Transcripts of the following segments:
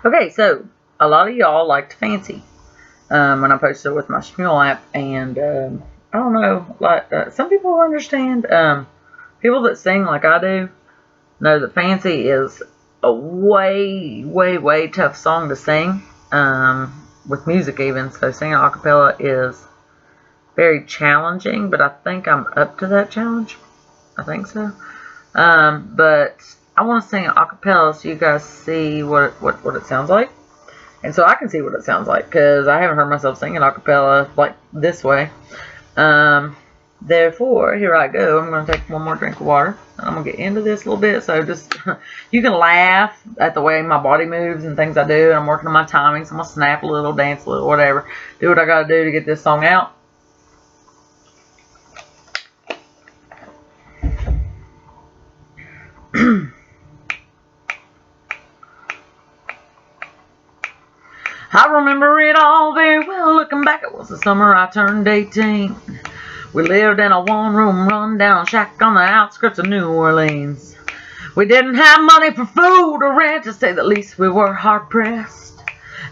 Okay, so a lot of y'all liked Fancy when I posted it with my Shmuel app, and I don't know, like some people understand. People that sing like I do know that Fancy is a way, way, way tough song to sing with music even. So singing a cappella is very challenging, but I think I'm up to that challenge. I think so. But I want to sing a cappella so you guys see what it sounds like. And so I can see what it sounds like, because I haven't heard myself sing an acapella like this way. Therefore, here I go. I'm going to take one more drink of water. I'm going to get into this a little bit. So just, you can laugh at the way my body moves and things I do. And I'm working on my timing. So I'm going to snap a little, dance a little, whatever. Do what I got to do to get this song out. I remember it all very well. Looking back, it was the summer I turned 18. We lived in a one-room run-down shack on the outskirts of New Orleans. We didn't have money for food or rent, to say the least. We were hard-pressed,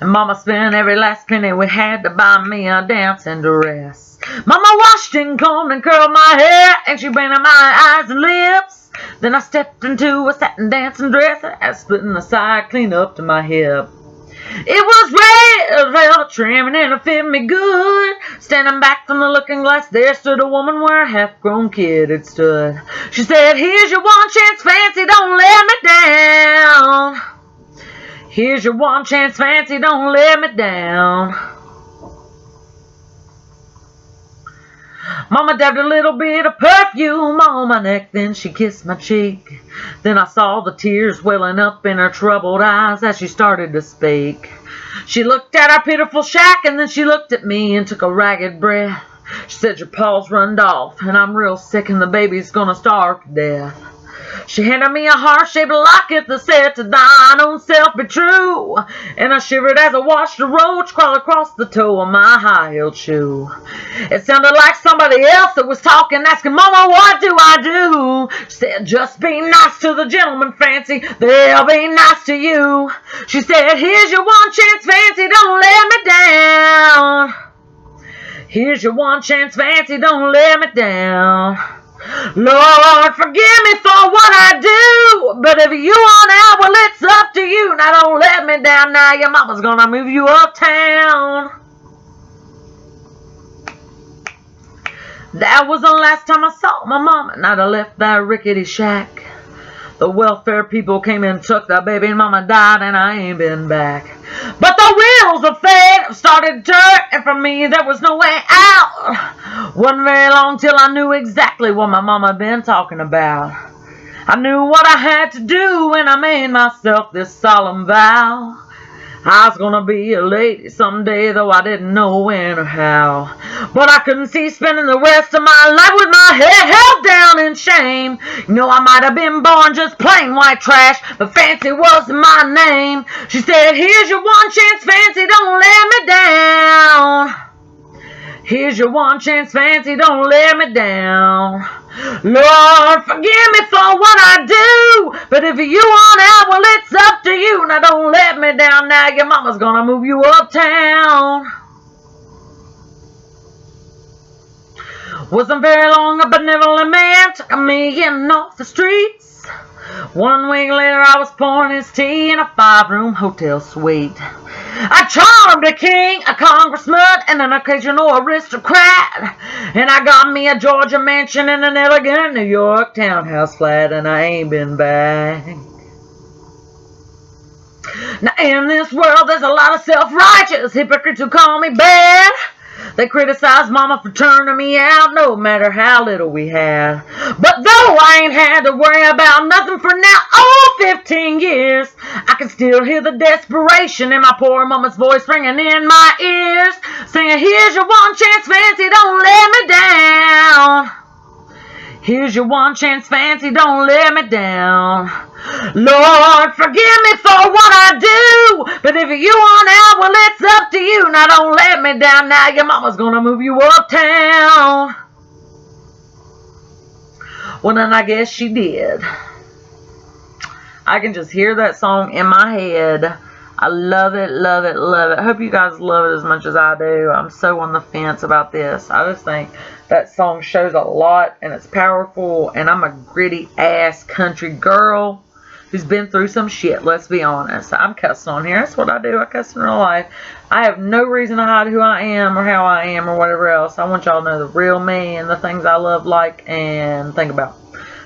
and Mama spent every last penny we had to buy me a dancing dress. Mama washed and combed and curled my hair, and she painted my eyes and lips. Then I stepped into a satin dancing dress, and I was splitting the side clean up to my hip. It was red velvet trimming and it fit me good. Standing back from the looking glass, there stood a woman where a half-grown kid had stood. She said, "Here's your one chance, Fancy, don't let me down. Here's your one chance, Fancy, don't let me down." Mama dabbed a little bit of perfume on my neck, then she kissed my cheek. Then I saw the tears welling up in her troubled eyes as she started to speak. She looked at our pitiful shack, and then she looked at me and took a ragged breath. She said, "Your pa's runned off, and I'm real sick, and the baby's gonna starve to death." She handed me a heart-shaped locket that said, "To thine own self be true." And I shivered as I watched a roach crawl across the toe of my high-heeled shoe. It sounded like somebody else that was talking, asking, "Mama, what do I do?" She said, "Just be nice to the gentleman, Fancy. They'll be nice to you." She said, "Here's your one chance, Fancy. Don't let me down. Here's your one chance, Fancy. Don't let me down. Lord, forgive me for what I do, but if you want out, well, it's up to you. Now don't let me down. Now your mama's gonna move you uptown." That was the last time I saw my mama, and I'd have left that rickety shack. The welfare people came and took the baby, and Mama died, and I ain't been back. But the wheels of fate started to turn, and for me there was no way out. Wasn't very long till I knew exactly what my mama had been talking about. I knew what I had to do, and I made myself this solemn vow. I was gonna be a lady someday, though I didn't know when or how. But I couldn't see spending the rest of my life with my head held down in shame. You know, I might have been born just plain white trash, but Fancy was my name. She said, "Here's your one chance, Fancy, don't let me down. Here's your one chance, Fancy, don't let me down. Lord, forgive me for what I do, but if you want out, well, it's up to you. Now don't let me down. Now your mama's gonna move you uptown." Wasn't very long, a benevolent man took me in off the streets. 1 week later, I was pouring his tea in a 5-room hotel suite. I charmed a king, a congressman, and an occasional aristocrat. And I got me a Georgia mansion and an elegant New York townhouse flat, and I ain't been back. Now in this world, there's a lot of self-righteous hypocrites who call me bad. They criticize Mama for turning me out, no matter how little we had. But though I ain't had to worry about nothing for now, 15 years, I can still hear the desperation in my poor mama's voice ringing in my ears, saying, "Here's your one chance, Fancy, don't let me down. Here's your one chance, Fancy, don't let me down. Lord, forgive me for what I do, but if you want out, well, it's up to you. Now don't let me down. Now your mama's gonna move you uptown." Well, then I guess she did. I can just hear that song in my head. I love it, love it, love it. I hope you guys love it as much as I do. I'm so on the fence about this. I just think that song shows a lot, and it's powerful, and I'm a gritty ass country girl who's been through some shit, let's be honest. I'm cussing on here. That's what I do. I cuss in real life. I have no reason to hide who I am or how I am or whatever else. I want y'all to know the real me and the things I love, like, and think about.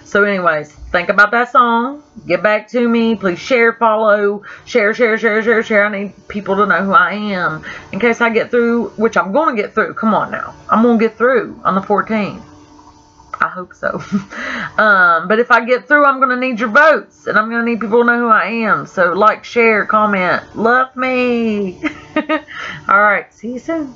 So anyways, think about that song. Get back to me. Please share, follow, share. I need people to know who I am in case I get through, which I'm going to get through. Come on now. I'm going to get through on the 14th. I hope so. But if I get through, I'm going to need your votes. And I'm going to need people to know who I am. So like, share, comment. Love me. All right. See you soon.